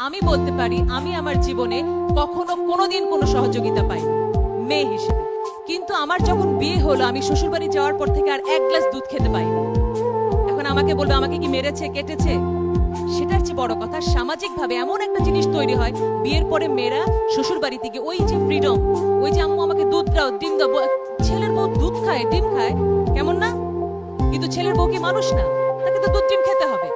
আমি বলতে পারি আমি আমার জীবনে কখনো কোনোদিন কোনো সহযোগিতা পাইনি মেয়ে হিসেবে। কিন্তু আমার যখন বিয়ে হলো, আমি শ্বশুরবাড়ি যাওয়ার পর থেকে আর এক গ্লাস দুধ খেতে পাইনি। এখন আমাকে বলবে আমাকে কি মেরেছে কেটেছে, সেটার চেয়ে বড় কথা সামাজিক ভাবে এমন একটা জিনিস তৈরি হয় বিয়ের পরে মেয়েরা শ্বশুর বাড়ি থেকে ওই যে ফ্রিডম, ওই যে আম্মু আমাকে দুধ দাও ডিম দাও, ছেলের বউ দুধ খায় ডিম খায় কেমন না, কিন্তু ছেলের বউ কি মানুষ না, তাকে তো দুধ ডিম খেতে হবে।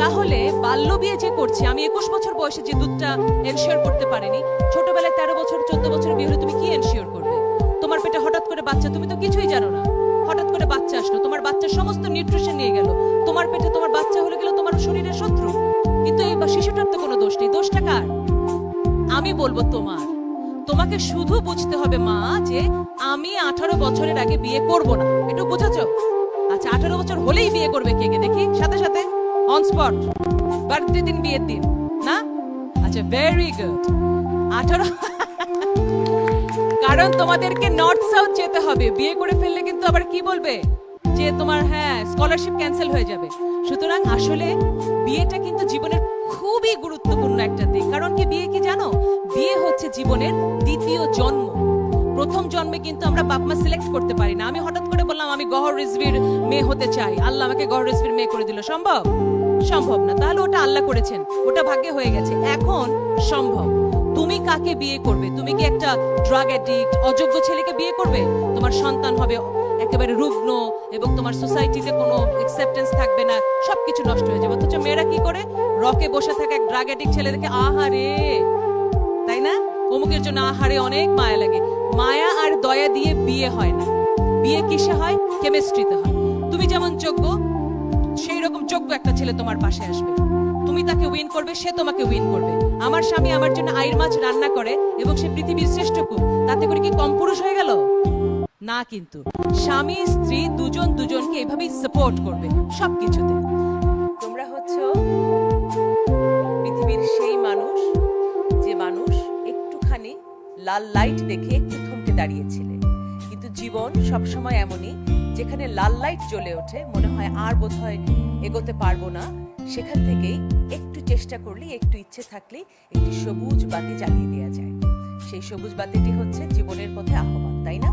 তাহলে বাল্য বিয়ে যে করছে, আমি 21 বছর বয়সে যে দুধটা এনশিওর করতে পারিনি, ছোটবেলায় 13 বছর 14 বছর বিয়ে হলে তুমি কি এনশিওর করবে? তোমার পেটে হঠাৎ করে বাচ্চা, তুমি তো কিছুই জানো না, হঠাৎ করে বাচ্চা আসলো, তোমার বাচ্চার সমস্ত নিউট্রিশন নিয়ে গেল, তোমার পেটে তোমার বাচ্চা হলে গেল তোমার শরীরের শত্রু। কিন্তু এই শিশুটার তো কোনো দোষ নেই, দোষটা কার? আমি বলবো তোমার। তোমাকে শুধু বুঝতে হবে মা যে আমি 18 বছরের আগে বিয়ে করব না, একটু বুঝেছো? আচ্ছা 18 বছর হলেই বিয়ে করবে কে কে দেখি, সাথে সাথে অন স্পট, বার্থডে দিন বিয়ের দিন না? আচ্ছা ভেরি গুড। 18 কারণ তোমাদেরকে নর্থ সাউথ যেতে হবে, বিয়ে করে ফেললে কিন্তু আবার কি বলবে যে তোমার স্কলারশিপ ক্যান্সেল হয়ে যাবে। সুতরাং আসলে বিয়েটা কিন্তু জীবনের খুবই গুরুত্বপূর্ণ একটা দিক। কারণ কি বিয়ে কি জানো, বিয়ে হচ্ছে জীবনের দ্বিতীয় জন্ম। প্রথম জন্মে কিন্তু আমরা বাপ মা সিলেক্ট করতে পারি না। আমি হঠাৎ করে বললাম আমি গহর রিজভির মেয়ে হতে চাই, আল্লাহ আমাকে গহর রিজভির মেয়ে করে দিল, সম্ভব? সম্ভব না। তাহলে ওটা আল্লাহ করেছেন, ওটা ভাগ্যে হয়ে গেছে। এখন সম্ভব, তুমি কাকে বিয়ে করবে? তুমি কি একটা ড্রাগ অ্যাডিক্ট অযোগ্য ছেলেকে বিয়ে করবে? তোমার সন্তান হবে একেবারে রুগ্ন এবং তোমার সোসাইটিতে কোনো অ্যাকসেপ্টেন্স থাকবে না, সবকিছু নষ্ট হয়ে যাবে। অথচ মেয়েরা কি করে, রকে বসে থাকে এক ড্রাগ অ্যাডিক্ট ছেলে দেখে আহারে, তাই না, অমুকের জন্য আহারে, অনেক মায়া লাগে। মায়া আর দয়া দিয়ে বিয়ে হয় না। বিয়ে কিসে হয়? কেমিস্ট্রিতে হয়। তুমি যেমন যোগ্য, সেই রকম যোগ্য একটা ছেলে তোমার পাশে আসবে, তুমি তাকে উইন করবে, সে তোমাকে উইন করবে। আমার স্বামী আমার জন্য আইর মাছ রান্না করে এবং সে পৃথিবীর শ্রেষ্ঠ কুক, তাতে করে কি কম পুরুষ হয়ে গেল? না, কিন্তু স্বামী স্ত্রী দুজন দুজনকে এভাবেই সাপোর্ট করবে সবকিছুতে। তোমরা হচ্ছে পৃথিবীর সেই মানুষ যে মানুষ একটুখানি লাল লাইট দেখে একটু থমকে দাঁড়িয়েছিলে। কিন্তু জীবন সবসময় এমনই, যেখানে লাল লাইট জ্বলে ওঠে মনে হয় আর বোধহয় এগোতে পারবো না, সেখান থেকেই একটু চেষ্টা করলে, একটু ইচ্ছে থাকলে একটি সবুজ বাতি জ্বালিয়ে দেওয়া যায়। সেই সবুজ বাতিটি হচ্ছে জীবনের পথে আহ্বান, তাই না?